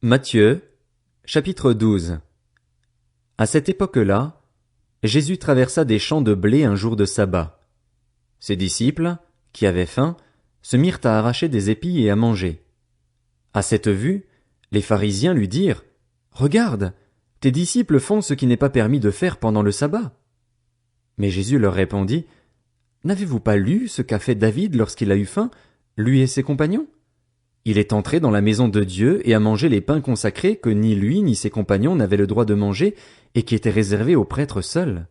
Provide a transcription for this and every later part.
Matthieu, chapitre 12. À cette époque-là, Jésus traversa des champs de blé un jour de sabbat. Ses disciples, qui avaient faim, se mirent à arracher des épis et à manger. À cette vue, les pharisiens lui dirent, « Regarde, tes disciples font ce qui n'est pas permis de faire pendant le sabbat. » Mais Jésus leur répondit, « N'avez-vous pas lu ce qu'a fait David lorsqu'il a eu faim, lui et ses compagnons? Il est entré dans la maison de Dieu et a mangé les pains consacrés que ni lui ni ses compagnons n'avaient le droit de manger et qui étaient réservés aux prêtres seuls.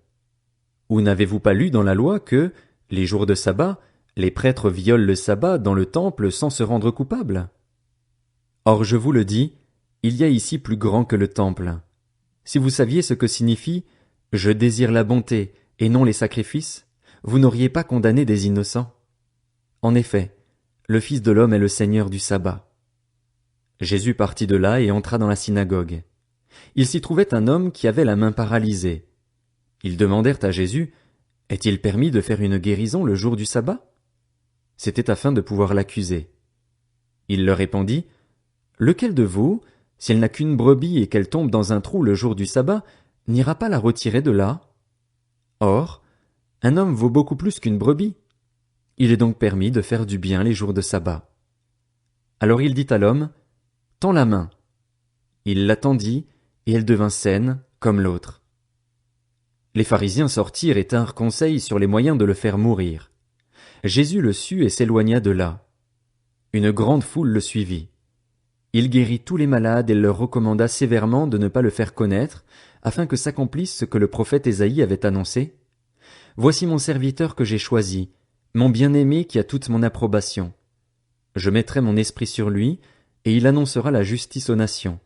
Ou n'avez-vous pas lu dans la loi que, les jours de sabbat, les prêtres violent le sabbat dans le temple sans se rendre coupables? Or je vous le dis, il y a ici plus grand que le temple. Si vous saviez ce que signifie « Je désire la bonté et non les sacrifices », vous n'auriez pas condamné des innocents. En effet, le Fils de l'homme est le Seigneur du sabbat. Jésus partit de là et entra dans la synagogue. Il s'y trouvait un homme qui avait la main paralysée. Ils demandèrent à Jésus, « Est-il permis de faire une guérison le jour du sabbat ?» C'était afin de pouvoir l'accuser. Il leur répondit, « Lequel de vous, s'il n'a qu'une brebis et qu'elle tombe dans un trou le jour du sabbat, n'ira pas la retirer de là? Or, un homme vaut beaucoup plus qu'une brebis. Il est donc permis de faire du bien les jours de sabbat. » Alors il dit à l'homme, « Tends la main. » Il la tendit, et elle devint saine, comme l'autre. Les pharisiens sortirent et tinrent conseil sur les moyens de le faire mourir. Jésus le sut et s'éloigna de là. Une grande foule le suivit. Il guérit tous les malades et leur recommanda sévèrement de ne pas le faire connaître, afin que s'accomplisse ce que le prophète Ésaïe avait annoncé. « Voici mon serviteur que j'ai choisi, mon bien-aimé qui a toute mon approbation. Je mettrai mon esprit sur lui, et il annoncera la justice aux nations.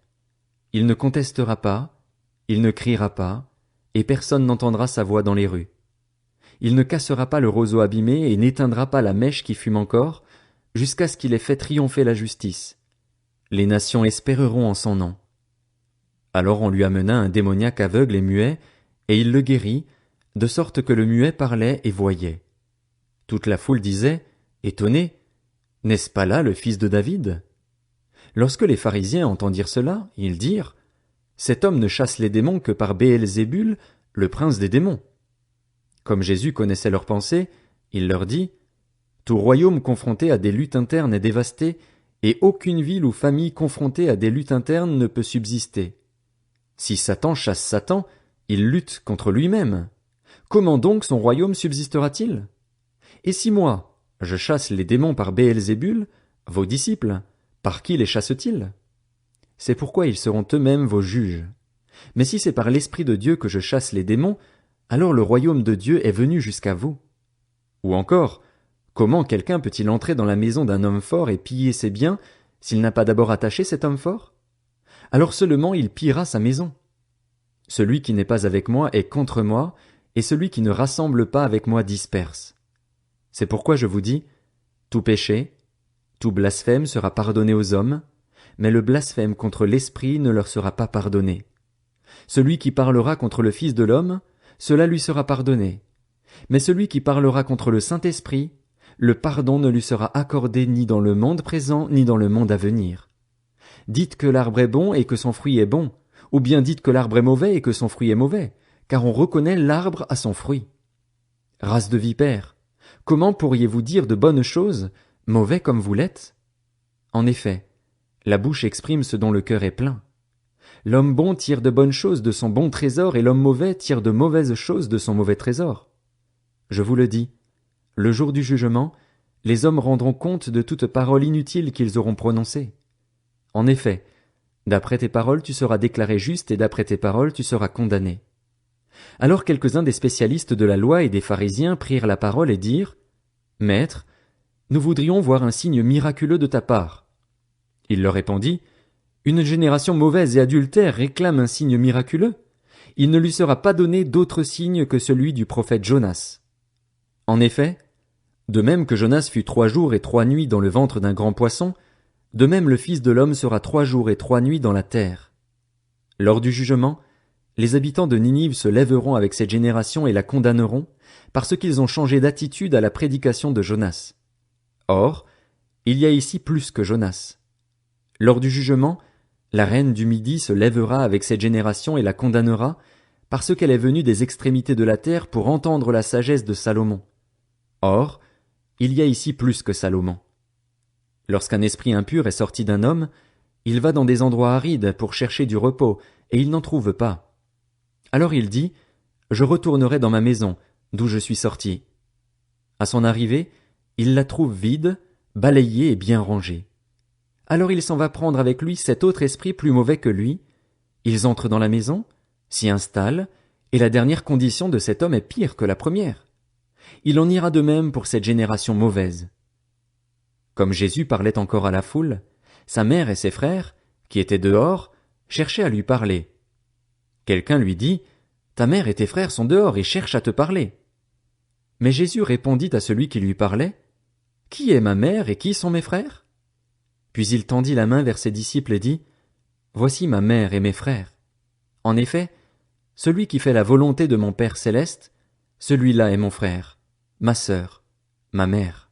Il ne contestera pas, il ne criera pas, et personne n'entendra sa voix dans les rues. Il ne cassera pas le roseau abîmé et n'éteindra pas la mèche qui fume encore, jusqu'à ce qu'il ait fait triompher la justice. Les nations espéreront en son nom. » Alors on lui amena un démoniaque aveugle et muet, et il le guérit, de sorte que le muet parlait et voyait. Toute la foule disait, étonnée, « N'est-ce pas là le fils de David ?» Lorsque les pharisiens entendirent cela, ils dirent, « Cet homme ne chasse les démons que par Béelzébul, le prince des démons. » Comme Jésus connaissait leurs pensées, il leur dit, « Tout royaume confronté à des luttes internes est dévasté, et aucune ville ou famille confrontée à des luttes internes ne peut subsister. Si Satan chasse Satan, il lutte contre lui-même. Comment donc son royaume subsistera-t-il? Et si moi, je chasse les démons par Béelzébul, vos disciples, par qui les chassent-ils? C'est pourquoi ils seront eux-mêmes vos juges. Mais si c'est par l'Esprit de Dieu que je chasse les démons, alors le royaume de Dieu est venu jusqu'à vous. Ou encore, comment quelqu'un peut-il entrer dans la maison d'un homme fort et piller ses biens, s'il n'a pas d'abord attaché cet homme fort? Alors seulement il pillera sa maison. Celui qui n'est pas avec moi est contre moi, et celui qui ne rassemble pas avec moi disperse. C'est pourquoi je vous dis, tout péché, tout blasphème sera pardonné aux hommes, mais le blasphème contre l'Esprit ne leur sera pas pardonné. Celui qui parlera contre le Fils de l'homme, cela lui sera pardonné. Mais celui qui parlera contre le Saint-Esprit, le pardon ne lui sera accordé ni dans le monde présent ni dans le monde à venir. Dites que l'arbre est bon et que son fruit est bon, ou bien dites que l'arbre est mauvais et que son fruit est mauvais, car on reconnaît l'arbre à son fruit. Race de vipères, comment pourriez-vous dire de bonnes choses, mauvais comme vous l'êtes? En effet, la bouche exprime ce dont le cœur est plein. L'homme bon tire de bonnes choses de son bon trésor et l'homme mauvais tire de mauvaises choses de son mauvais trésor. Je vous le dis, le jour du jugement, les hommes rendront compte de toute parole inutile qu'ils auront prononcée. En effet, d'après tes paroles tu seras déclaré juste et d'après tes paroles tu seras condamné. Alors quelques-uns des spécialistes de la loi et des pharisiens prirent la parole et dirent, « Maître, nous voudrions voir un signe miraculeux de ta part. » Il leur répondit, « Une génération mauvaise et adultère réclame un signe miraculeux. Il ne lui sera pas donné d'autre signe que celui du prophète Jonas. En effet, de même que Jonas fut 3 jours et 3 nuits dans le ventre d'un grand poisson, de même le Fils de l'homme sera 3 jours et 3 nuits dans la terre. Lors du jugement, les habitants de Ninive se lèveront avec cette génération et la condamneront, parce qu'ils ont changé d'attitude à la prédication de Jonas. Or, il y a ici plus que Jonas. Lors du jugement, La reine du Midi se lèvera avec cette génération et la condamnera, parce qu'elle est venue des extrémités de la terre pour entendre la sagesse de Salomon. Or, il y a ici plus que Salomon. Lorsqu'un esprit impur est sorti d'un homme, il va dans des endroits arides pour chercher du repos, et il n'en trouve pas. Alors il dit, « Je retournerai dans ma maison, d'où je suis sorti. » À son arrivée, il la trouve vide, balayée et bien rangée. Alors il s'en va prendre avec lui cet autre esprit plus mauvais que lui. Ils entrent dans la maison, s'y installent, et la dernière condition de cet homme est pire que la première. Il en ira de même pour cette génération mauvaise. Comme Jésus parlait encore à la foule, sa mère et ses frères, qui étaient dehors, cherchaient à lui parler. Quelqu'un lui dit, « Ta mère et tes frères sont dehors et cherchent à te parler. » Mais Jésus répondit à celui qui lui parlait, « Qui est ma mère et qui sont mes frères ?» Puis il tendit la main vers ses disciples et dit, « Voici ma mère et mes frères. En effet, celui qui fait la volonté de mon Père céleste, celui-là est mon frère, ma sœur, ma mère. »